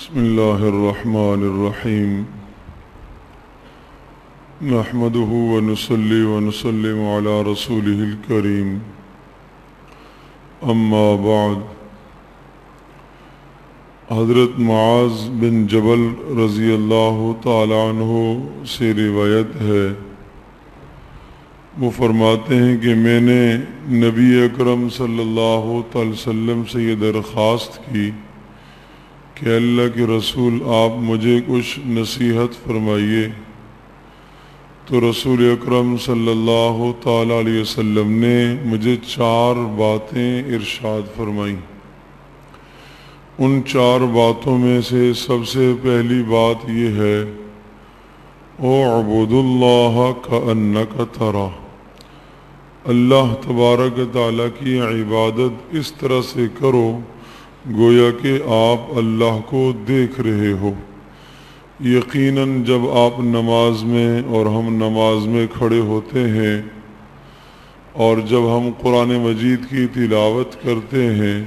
بسم الله الرحمن الرحيم نحمده ونصلي ونسلم على رسوله الكريم أما بعد حضرت معاذ بن جبل رضی اللہ تعالی عنہ سے روایت ہے، وہ فرماتے ہیں کہ میں نے نبی اکرم صلی اللہ تعالی وسلم سے یہ درخواست کی کہ اللہ کے رسول آپ مجھے کچھ نصیحت فرمائیے، تو رسول اکرم صلی اللہ تعالی علیہ وسلم نے مجھے 4 باتیں ارشاد فرمائیں۔ ان 4 باتوں میں سے سب سے پہلی بات یہ ہے، اعبد اللہ کأنک ترہ، اللہ تبارک تعالیٰ کی عبادت اس طرح سے کرو گویا کہ آپ اللہ کو دیکھ رہے ہو۔ یقیناً جب آپ نماز میں اور ہم نماز میں کھڑے ہوتے ہیں اور جب ہم قرآن مجید کی تلاوت کرتے ہیں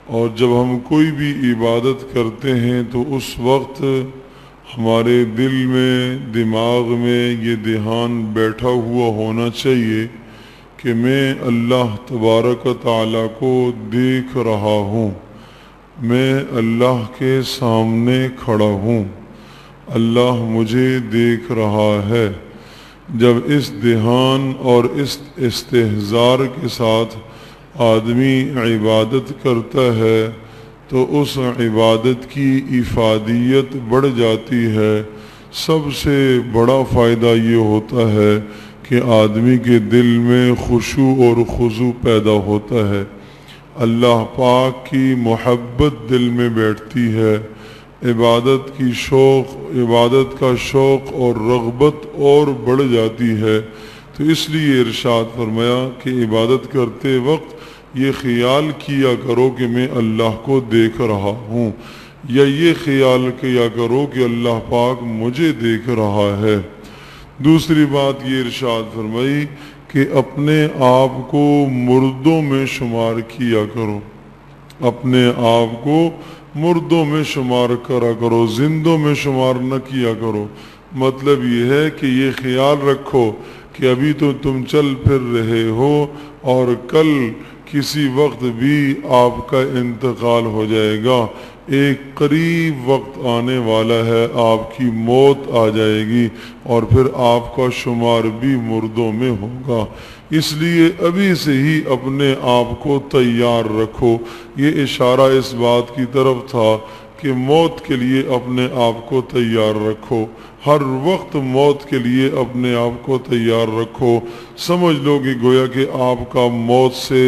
اور جب ہم کوئی بھی عبادت کرتے ہیں تو اس وقت ہمارے دل میں دماغ میں یہ دھیان بیٹھا ہوا ہونا چاہیے کہ میں اللہ تبارک و تعالیٰ کو دیکھ رہا ہوں، میں اللہ کے سامنے کھڑا ہوں، اللہ مجھے دیکھ رہا ہے۔ جب اس دھیان اور اس استحضار کے ساتھ آدمی عبادت کرتا ہے تو اس عبادت کی افادیت بڑھ جاتی ہے۔ سب سے بڑا فائدہ یہ ہوتا ہے کہ آدمی کے دل میں خشوع اور خضوع پیدا ہوتا ہے، اللہ پاک کی محبت دل میں بیٹھتی ہے، عبادت کا شوق اور رغبت اور بڑھ جاتی ہے۔ تو اس لیے ارشاد فرمایا کہ عبادت کرتے وقت یہ خیال کیا کرو کہ میں اللہ کو دیکھ رہا ہوں، یا یہ خیال کیا کرو کہ اللہ پاک مجھے دیکھ رہا ہے۔ دوسری بات یہ ارشاد فرمائی کہ اپنے آپ کو مردوں میں شمار کیا کرو، اپنے آپ کو مردوں میں شمار کرا کرو، زندوں میں شمار نہ کیا کرو۔ مطلب یہ ہے کہ یہ خیال رکھو کہ ابھی تو تم چل پھر رہے ہو اور کل کسی وقت بھی آپ کا انتقال ہو جائے گا، ایک قریب وقت آنے والا ہے، آپ کی موت آ جائے گی اور پھر آپ کا شمار بھی مردوں میں ہوگا۔ اس لیے ابھی سے ہی اپنے آپ کو تیار رکھو۔ یہ اشارہ اس بات کی طرف تھا کہ موت کے لیے اپنے آپ کو تیار رکھو، ہر وقت موت کے لیے اپنے آپ کو تیار رکھو۔ سمجھ لو کہ گویا کہ آپ کا موت سے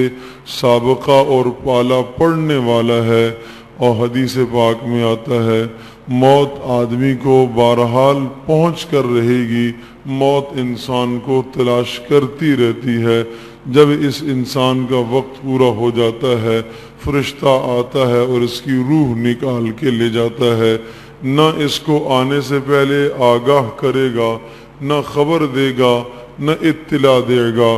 سابقہ اور پالا پڑنے والا ہے، اور حدیث پاک میں آتا ہے موت آدمی کو بہرحال پہنچ کر رہے گی، موت انسان کو تلاش کرتی رہتی ہے۔ جب اس انسان کا وقت پورا ہو جاتا ہے فرشتہ آتا ہے اور اس کی روح نکال کے لے جاتا ہے، نہ اس کو آنے سے پہلے آگاہ کرے گا، نہ خبر دے گا، نہ اطلاع دے گا،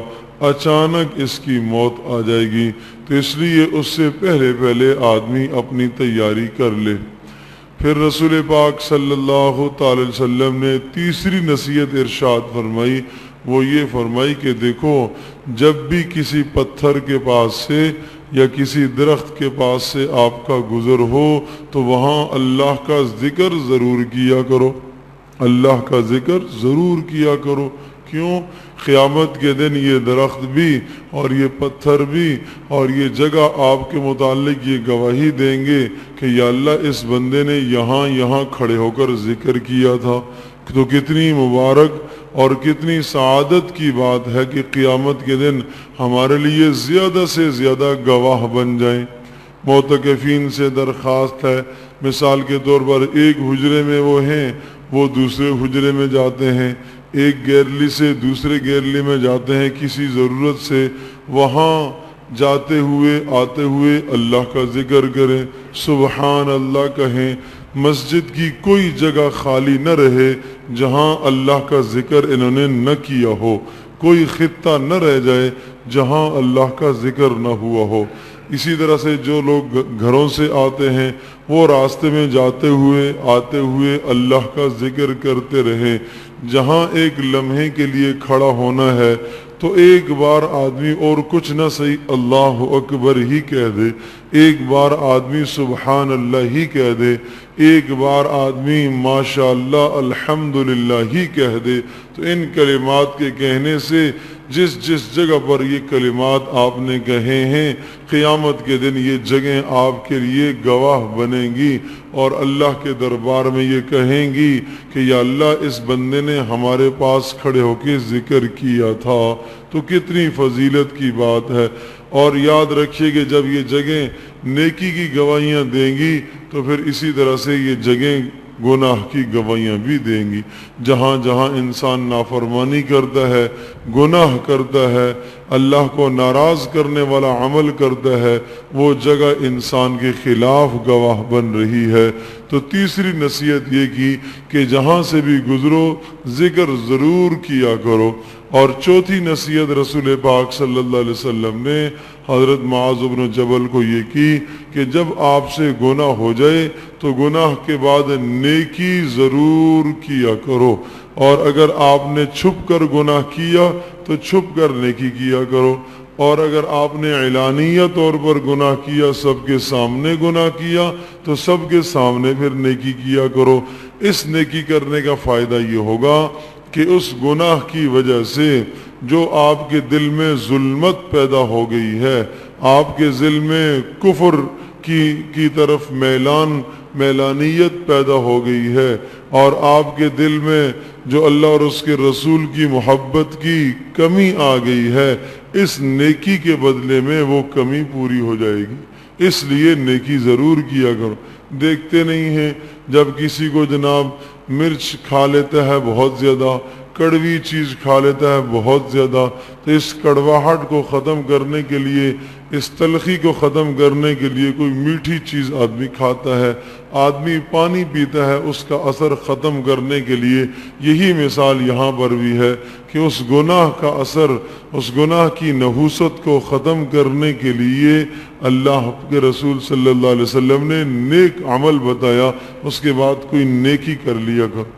اچانک اس کی موت آ جائے گی۔ تو اس لیے اس سے پہلے آدمی اپنی تیاری کر لے۔ پھر رسول پاک صلی اللہ تعالی وسلم نے تیسری نصیحت ارشاد فرمائی، وہ یہ فرمائی کہ دیکھو جب بھی کسی پتھر کے پاس سے یا کسی درخت کے پاس سے آپ کا گزر ہو تو وہاں اللہ کا ذکر ضرور کیا کرو، اللہ کا ذکر ضرور کیا کرو۔ کیوں؟ قیامت کے دن یہ درخت بھی اور یہ پتھر بھی اور یہ جگہ آپ کے متعلق یہ گواہی دیں گے کہ یا اللہ اس بندے نے یہاں کھڑے ہو کر ذکر کیا تھا۔ تو کتنی مبارک اور کتنی سعادت کی بات ہے کہ قیامت کے دن ہمارے لیے زیادہ سے زیادہ گواہ بن جائیں۔ معتکفین سے درخواست ہے، مثال کے طور پر ایک حجرے میں وہ ہیں، وہ دوسرے حجرے میں جاتے ہیں، ایک گیرلی سے دوسرے گیرلی میں جاتے ہیں کسی ضرورت سے، وہاں جاتے ہوئے آتے ہوئے اللہ کا ذکر کریں، سبحان اللہ کہیں۔ مسجد کی کوئی جگہ خالی نہ رہے جہاں اللہ کا ذکر انہوں نے نہ کیا ہو، کوئی خطہ نہ رہ جائے جہاں اللہ کا ذکر نہ ہوا ہو۔ اسی طرح سے جو لوگ گھروں سے آتے ہیں وہ راستے میں جاتے ہوئے آتے ہوئے اللہ کا ذکر کرتے رہیں۔ جہاں ایک لمحے کے لیے کھڑا ہونا ہے تو ایک بار آدمی اور کچھ نہ صحیح اللہ اکبر ہی کہہ دے، ایک بار آدمی سبحان اللہ ہی کہہ دے، ایک بار آدمی ماشاء اللہ الحمدللہ ہی کہہ دے، تو ان کلمات کے کہنے سے جس جس جگہ پر یہ کلمات آپ نے کہے ہیں، قیامت کے دن یہ جگہیں آپ کے لیے گواہ بنیں گی اور اللہ کے دربار میں یہ کہیں گی کہ یا اللہ اس بندے نے ہمارے پاس کھڑے ہو کے ذکر کیا تھا۔ تو کتنی فضیلت کی بات ہے۔ اور یاد رکھیے کہ جب یہ جگہیں نیکی کی گواہیاں دیں گی تو پھر اسی طرح سے یہ جگہیں گناہ کی گواہیاں بھی دیں گی۔ جہاں جہاں انسان نافرمانی کرتا ہے، گناہ کرتا ہے، اللہ کو ناراض کرنے والا عمل کرتا ہے، وہ جگہ انسان کے خلاف گواہ بن رہی ہے۔ تو تیسری نصیحت یہ کی کہ جہاں سے بھی گزرو ذکر ضرور کیا کرو۔ اور چوتھی نصیحت رسول پاک صلی اللہ علیہ وسلم نے حضرت معاذ بن جبل کو یہ کی کہ جب آپ سے گناہ ہو جائے تو گناہ کے بعد نیکی ضرور کیا کرو، اور اگر آپ نے چھپ کر گناہ کیا تو چھپ کر نیکی کیا کرو، اور اگر آپ نے اعلانیہ طور پر گناہ کیا، سب کے سامنے گناہ کیا، تو سب کے سامنے پھر نیکی کیا کرو۔ اس نیکی کرنے کا فائدہ یہ ہوگا کہ اس گناہ کی وجہ سے جو آپ کے دل میں ظلمت پیدا ہو گئی ہے، آپ کے دل میں کفر کی طرف میلانیت پیدا ہو گئی ہے، اور آپ کے دل میں جو اللہ اور اس کے رسول کی محبت کی کمی آ گئی ہے، اس نیکی کے بدلے میں وہ کمی پوری ہو جائے گی۔ اس لیے نیکی ضرور کیا کرو۔ دیکھتے نہیں ہیں جب کسی کو جناب مرچ کھا لیتا ہے بہت زیادہ، کڑوی چیز کھا لیتا ہے بہت زیادہ، تو اس کڑواہٹ کو ختم کرنے کے لیے، اس تلخی کو ختم کرنے کے لیے کوئی میٹھی چیز آدمی کھاتا ہے، آدمی پانی پیتا ہے اس کا اثر ختم کرنے کے لیے۔ یہی مثال یہاں پر بھی ہے کہ اس گناہ کا اثر، اس گناہ کی نحوست کو ختم کرنے کے لیے اللہ کے رسول صلی اللہ علیہ وسلم نے نیک عمل بتایا، اس کے بعد کوئی نیکی کر لیا کر۔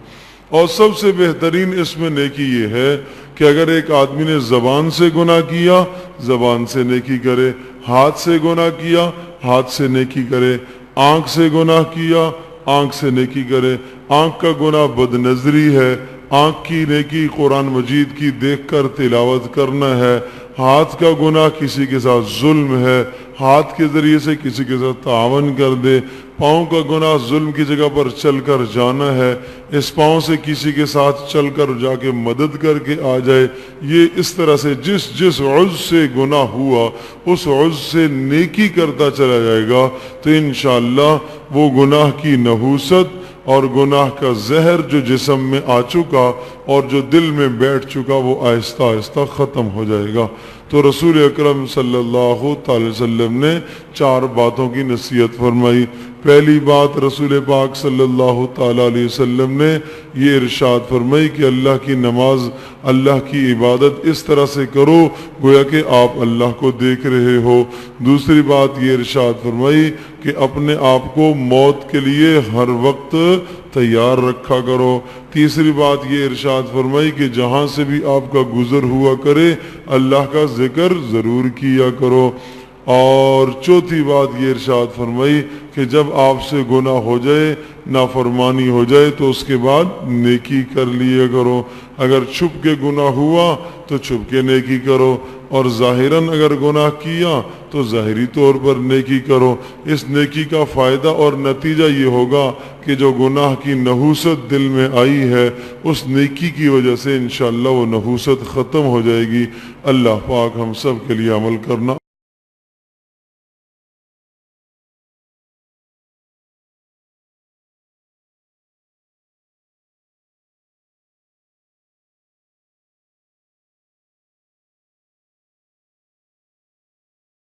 اور سب سے بہترین اس میں نیکی یہ ہے کہ اگر ایک آدمی نے زبان سے گناہ کیا، زبان سے نیکی کرے، ہاتھ سے گناہ کیا، ہاتھ سے نیکی کرے، آنکھ سے گناہ کیا، آنکھ سے نیکی کرے۔ آنکھ کا گناہ بد نظری ہے، آنکھ کی نیکی قرآن مجید کی دیکھ کر تلاوت کرنا ہے۔ ہاتھ کا گناہ کسی کے ساتھ ظلم ہے، ہاتھ کے ذریعے سے کسی کے ساتھ تعاون کر دے۔ پاؤں کا گناہ ظلم کی جگہ پر چل کر جانا ہے، اس پاؤں سے کسی کے ساتھ چل کر جا کے مدد کر کے آ جائے۔ یہ اس طرح سے جس جس عضو سے گناہ ہوا اس عضو سے نیکی کرتا چلا جائے گا تو انشاءاللہ وہ گناہ کی نحوست اور گناہ کا زہر جو جسم میں آ چکا اور جو دل میں بیٹھ چکا وہ آہستہ آہستہ ختم ہو جائے گا۔ تو رسول اکرم صلی اللہ تعالی وسلم نے 4 باتوں کی نصیحت فرمائی۔ پہلی بات رسول پاک صلی اللہ تعالی علیہ وسلم نے یہ ارشاد فرمائی کہ اللہ کی نماز، اللہ کی عبادت اس طرح سے کرو گویا کہ آپ اللہ کو دیکھ رہے ہو۔ دوسری بات یہ ارشاد فرمائی کہ اپنے آپ کو موت کے لیے ہر وقت تیار رکھا کرو۔ تیسری بات یہ ارشاد فرمائی کہ جہاں سے بھی آپ کا گزر ہوا کرے اللہ کا ذکر ضرور کیا کرو۔ اور چوتھی بات یہ ارشاد فرمائی کہ جب آپ سے گناہ ہو جائے، نافرمانی ہو جائے تو اس کے بعد نیکی کر لیا کرو۔ اگر چھپ کے گناہ ہوا تو چھپ کے نیکی کرو، اور ظاہراً اگر گناہ کیا تو ظاہری طور پر نیکی کرو۔ اس نیکی کا فائدہ اور نتیجہ یہ ہوگا کہ جو گناہ کی نحوست دل میں آئی ہے اس نیکی کی وجہ سے انشاءاللہ وہ نحوست ختم ہو جائے گی۔ اللہ پاک ہم سب کے لیے عمل کرنا